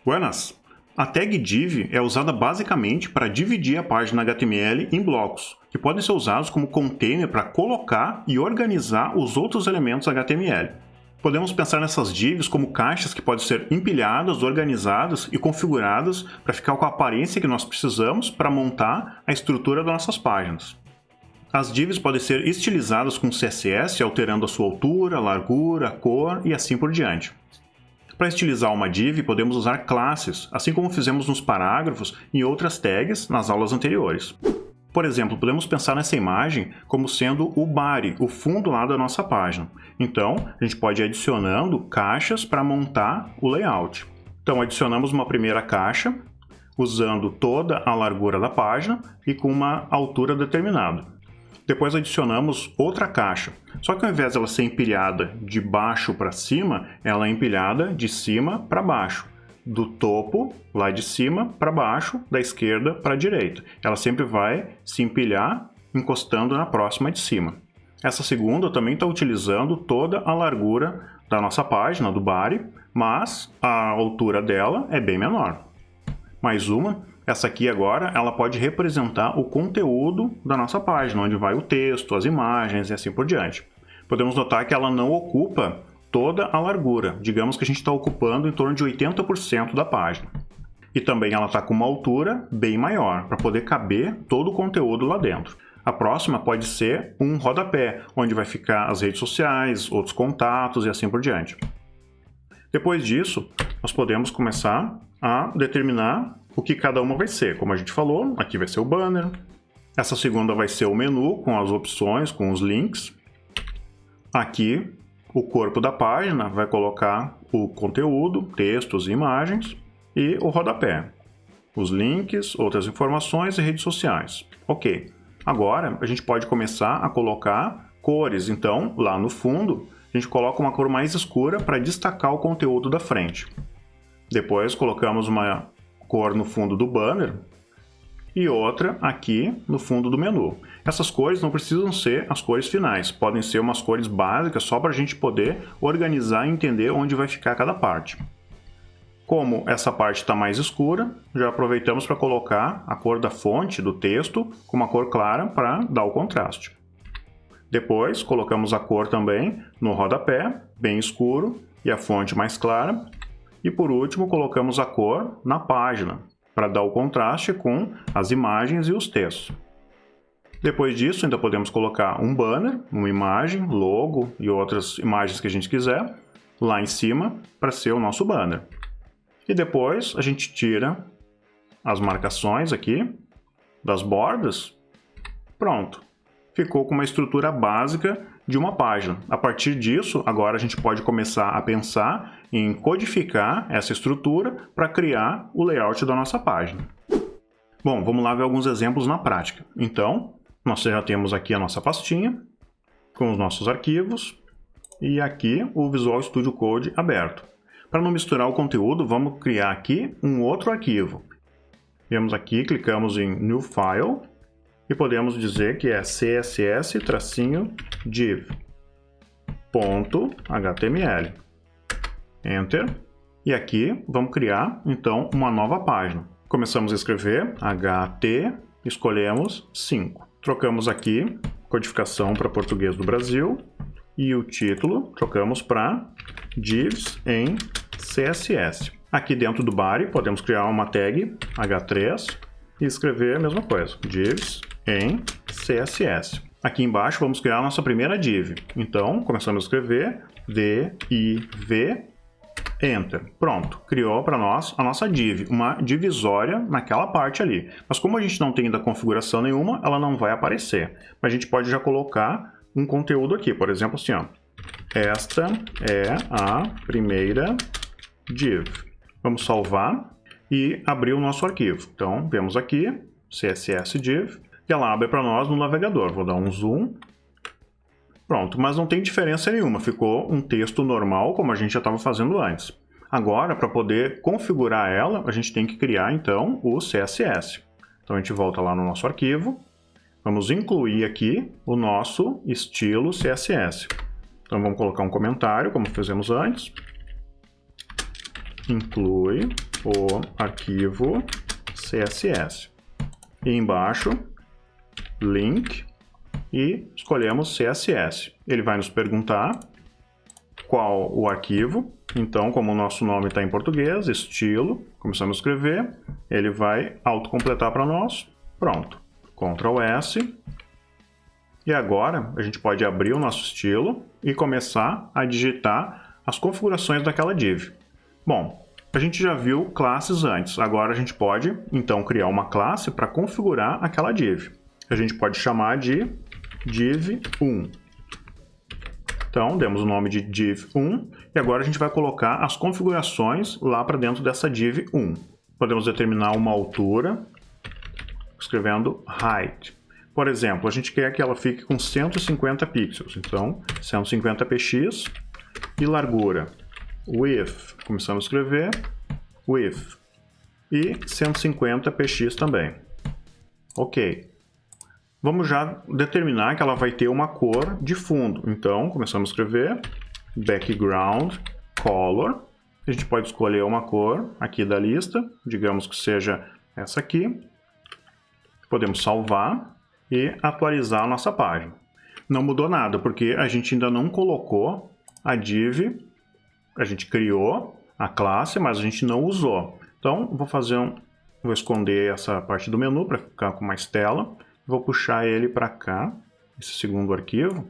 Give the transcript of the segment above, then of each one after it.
Buenas! A tag div é usada basicamente para dividir a página HTML em blocos, que podem ser usados como container para colocar e organizar os outros elementos HTML. Podemos pensar nessas divs como caixas que podem ser empilhadas, organizadas e configuradas para ficar com a aparência que nós precisamos para montar a estrutura das nossas páginas. As divs podem ser estilizadas com CSS, alterando a sua altura, largura, cor e assim por diante. Para estilizar uma div, podemos usar classes, assim como fizemos nos parágrafos e outras tags nas aulas anteriores. Por exemplo, podemos pensar nessa imagem como sendo o body, o fundo lá da nossa página. Então, a gente pode ir adicionando caixas para montar o layout. Então, adicionamos uma primeira caixa, usando toda a largura da página e com uma altura determinada. Depois adicionamos outra caixa, só que ao invés de ela ser empilhada de baixo para cima, ela é empilhada de cima para baixo, do topo lá de cima para baixo, da esquerda para a direita. Ela sempre vai se empilhar encostando na próxima de cima. Essa segunda também está utilizando toda a largura da nossa página, do body, mas a altura dela é bem menor. Mais uma. Essa aqui agora, ela pode representar o conteúdo da nossa página, onde vai o texto, as imagens e assim por diante. Podemos notar que ela não ocupa toda a largura. Digamos que a gente está ocupando em torno de 80% da página. E também ela está com uma altura bem maior, para poder caber todo o conteúdo lá dentro. A próxima pode ser um rodapé, onde vai ficar as redes sociais, outros contatos e assim por diante. Depois disso, nós podemos começar a determinar o que cada uma vai ser. Como a gente falou, aqui vai ser o banner. Essa segunda vai ser o menu com as opções, com os links. Aqui, o corpo da página vai colocar o conteúdo, textos e imagens. E o rodapé, os links, outras informações e redes sociais. Ok. Agora, a gente pode começar a colocar cores. Então, lá no fundo, a gente coloca uma cor mais escura para destacar o conteúdo da frente. Depois, colocamos uma cor no fundo do banner e outra aqui no fundo do menu. Essas cores não precisam ser as cores finais, podem ser umas cores básicas só para a gente poder organizar e entender onde vai ficar cada parte. Como essa parte está mais escura, já aproveitamos para colocar a cor da fonte do texto com uma cor clara para dar o contraste. Depois colocamos a cor também no rodapé, bem escuro, e a fonte mais clara. E por último, colocamos a cor na página, para dar o contraste com as imagens e os textos. Depois disso, ainda podemos colocar um banner, uma imagem, logo e outras imagens que a gente quiser, lá em cima, para ser o nosso banner. E depois a gente tira as marcações aqui, das bordas. Pronto! Ficou com uma estrutura básica de uma página. A partir disso, agora a gente pode começar a pensar em codificar essa estrutura para criar o layout da nossa página. Bom, vamos lá ver alguns exemplos na prática. Então, nós já temos aqui a nossa pastinha com os nossos arquivos e aqui o Visual Studio Code aberto. Para não misturar o conteúdo, vamos criar aqui um outro arquivo. Viemos aqui, clicamos em New File e podemos dizer que é css-div.html. Enter. E aqui vamos criar, então, uma nova página. Começamos a escrever HT, escolhemos 5. Trocamos aqui, codificação para português do Brasil. E o título, trocamos para divs em CSS. Aqui dentro do body, podemos criar uma tag H3 e escrever a mesma coisa, divs em CSS. Aqui embaixo vamos criar a nossa primeira div. Então, começamos a escrever div, enter. Pronto, criou para nós a nossa div, uma divisória naquela parte ali. Mas como a gente não tem ainda configuração nenhuma, ela não vai aparecer. Mas a gente pode já colocar um conteúdo aqui, por exemplo assim, ó. Esta é a primeira div. Vamos salvar e abrir o nosso arquivo. Então, vemos aqui, css-div, e ela abre para nós no navegador. Vou dar um zoom. Pronto, mas não tem diferença nenhuma. Ficou um texto normal, como a gente já estava fazendo antes. Agora, para poder configurar ela, a gente tem que criar, então, o CSS. Então, a gente volta lá no nosso arquivo. Vamos incluir aqui o nosso estilo CSS. Então, vamos colocar um comentário, como fizemos antes. Inclui o arquivo CSS. E embaixo, link, e escolhemos CSS. Ele vai nos perguntar qual o arquivo. Então, como o nosso nome está em português, estilo, começamos a escrever, ele vai autocompletar para nós. Pronto. Ctrl S. E agora a gente pode abrir o nosso estilo e começar a digitar as configurações daquela div. Bom, a gente já viu classes antes. Agora a gente pode, então, criar uma classe para configurar aquela div. A gente pode chamar de div1. Então, demos o nome de div1 e agora a gente vai colocar as configurações lá para dentro dessa div1. Podemos determinar uma altura, escrevendo height. Por exemplo, a gente quer que ela fique com 150 pixels, então 150 px, e largura, width, começamos a escrever width, e 150 px também. Ok. Vamos já determinar que ela vai ter uma cor de fundo, então começamos a escrever background color. A gente pode escolher uma cor aqui da lista, digamos que seja essa aqui. Podemos salvar e atualizar a nossa página. Não mudou nada, porque a gente ainda não colocou a div, a gente criou a classe, mas a gente não usou. Então, vou esconder essa parte do menu para ficar com mais tela. Vou puxar ele para cá, esse segundo arquivo,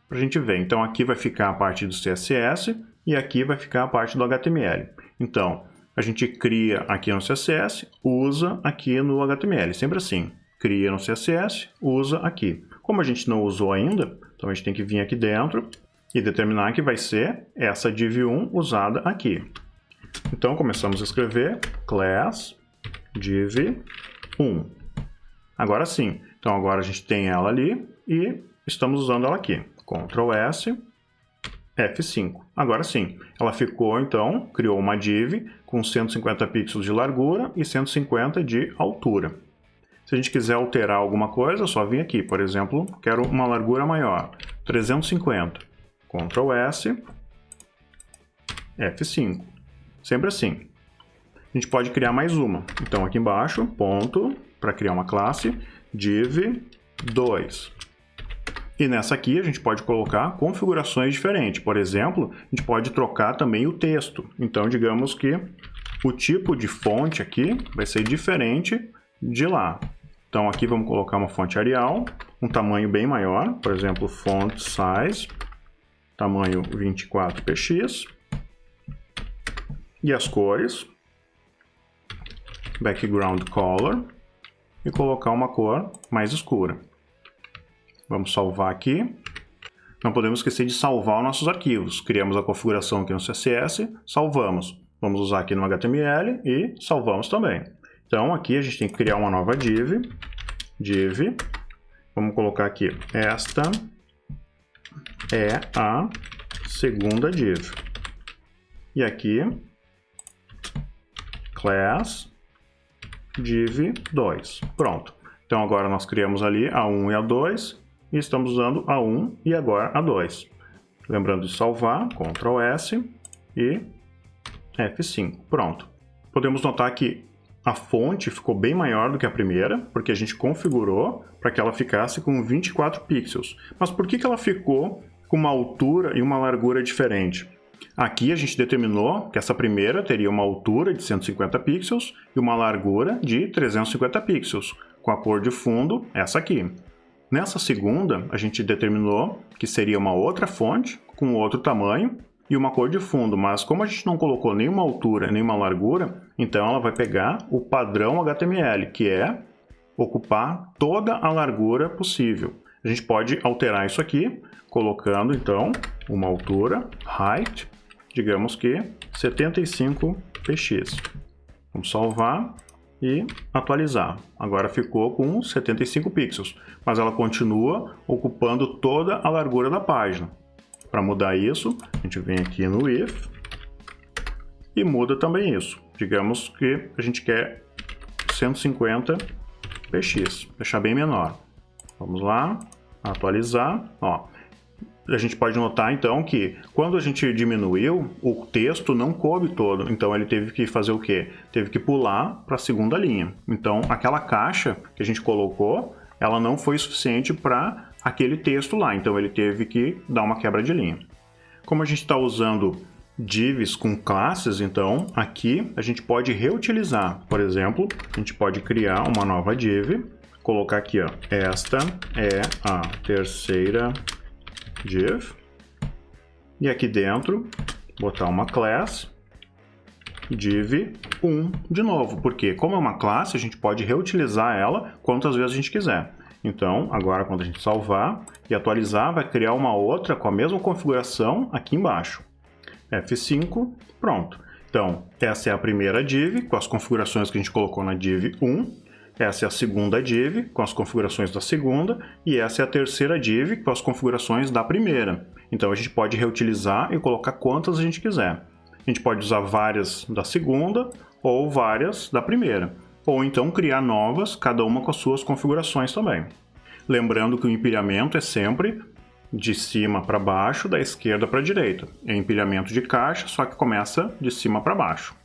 para a gente ver. Então, aqui vai ficar a parte do CSS e aqui vai ficar a parte do HTML. Então, a gente cria aqui no CSS, usa aqui no HTML, sempre assim. Cria no CSS, usa aqui. Como a gente não usou ainda, então a gente tem que vir aqui dentro e determinar que vai ser essa div1 usada aqui. Então, começamos a escrever class div1. Agora sim. Então, agora a gente tem ela ali e estamos usando ela aqui. Ctrl S, F5. Agora sim. Ela ficou, então, criou uma div com 150 pixels de largura e 150 de altura. Se a gente quiser alterar alguma coisa, é só vir aqui. Por exemplo, quero uma largura maior, 350. Ctrl S, F5. Sempre assim. A gente pode criar mais uma. Então, aqui embaixo, ponto, para criar uma classe, div2. E nessa aqui a gente pode colocar configurações diferentes. Por exemplo, a gente pode trocar também o texto. Então, digamos que o tipo de fonte aqui vai ser diferente de lá. Então, aqui vamos colocar uma fonte Arial, um tamanho bem maior, por exemplo, font size, tamanho 24 px. E as cores, background color, e colocar uma cor mais escura. Vamos salvar aqui. Não podemos esquecer de salvar os nossos arquivos. Criamos a configuração aqui no CSS, salvamos. Vamos usar aqui no HTML e salvamos também. Então, aqui a gente tem que criar uma nova div. Vamos colocar aqui, esta é a segunda div. E aqui, class div2. Pronto. Então, agora nós criamos ali a 1 e a 2 e estamos usando a 1 e agora a 2. Lembrando de salvar, Ctrl S e F5. Pronto. Podemos notar que a fonte ficou bem maior do que a primeira, porque a gente configurou para que ela ficasse com 24 pixels. Mas por que ela ficou com uma altura e uma largura diferente? Aqui a gente determinou que essa primeira teria uma altura de 150 pixels e uma largura de 350 pixels, com a cor de fundo essa aqui. Nessa segunda, a gente determinou que seria uma outra fonte com outro tamanho e uma cor de fundo, mas como a gente não colocou nenhuma altura, nenhuma largura, então ela vai pegar o padrão HTML, que é ocupar toda a largura possível. A gente pode alterar isso aqui, colocando então uma altura, height, digamos que 75 px. Vamos salvar e atualizar. Agora ficou com 75 pixels, mas ela continua ocupando toda a largura da página. Para mudar isso, a gente vem aqui no if e muda também isso. Digamos que a gente quer 150 px, deixar bem menor. Vamos lá, atualizar. Ó, A gente pode notar então que quando a gente diminuiu, o texto não coube todo, então ele teve que fazer o quê? Teve que pular para a segunda linha. Então aquela caixa que a gente colocou, ela não foi suficiente para aquele texto lá, então ele teve que dar uma quebra de linha. Como a gente está usando divs com classes, então aqui a gente pode reutilizar. Por exemplo, a gente pode criar uma nova div, colocar aqui, ó, esta é a terceira div, e aqui dentro botar uma class div1 de novo, porque como é uma classe, a gente pode reutilizar ela quantas vezes a gente quiser. Então, agora quando a gente salvar e atualizar, vai criar uma outra com a mesma configuração aqui embaixo. F5, pronto. Então, essa é a primeira div com as configurações que a gente colocou na div1. Essa é a segunda div com as configurações da segunda e essa é a terceira div com as configurações da primeira. Então a gente pode reutilizar e colocar quantas a gente quiser. A gente pode usar várias da segunda ou várias da primeira. Ou então criar novas, cada uma com as suas configurações também. Lembrando que o empilhamento é sempre de cima para baixo, da esquerda para a direita. É empilhamento de caixa, só que começa de cima para baixo.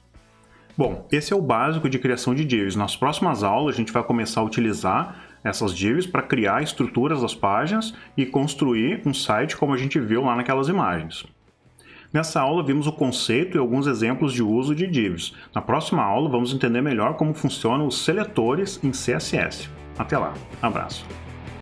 Bom, esse é o básico de criação de divs. Nas próximas aulas a gente vai começar a utilizar essas divs para criar estruturas das páginas e construir um site como a gente viu lá naquelas imagens. Nessa aula vimos o conceito e alguns exemplos de uso de divs. Na próxima aula vamos entender melhor como funcionam os seletores em CSS. Até lá, abraço!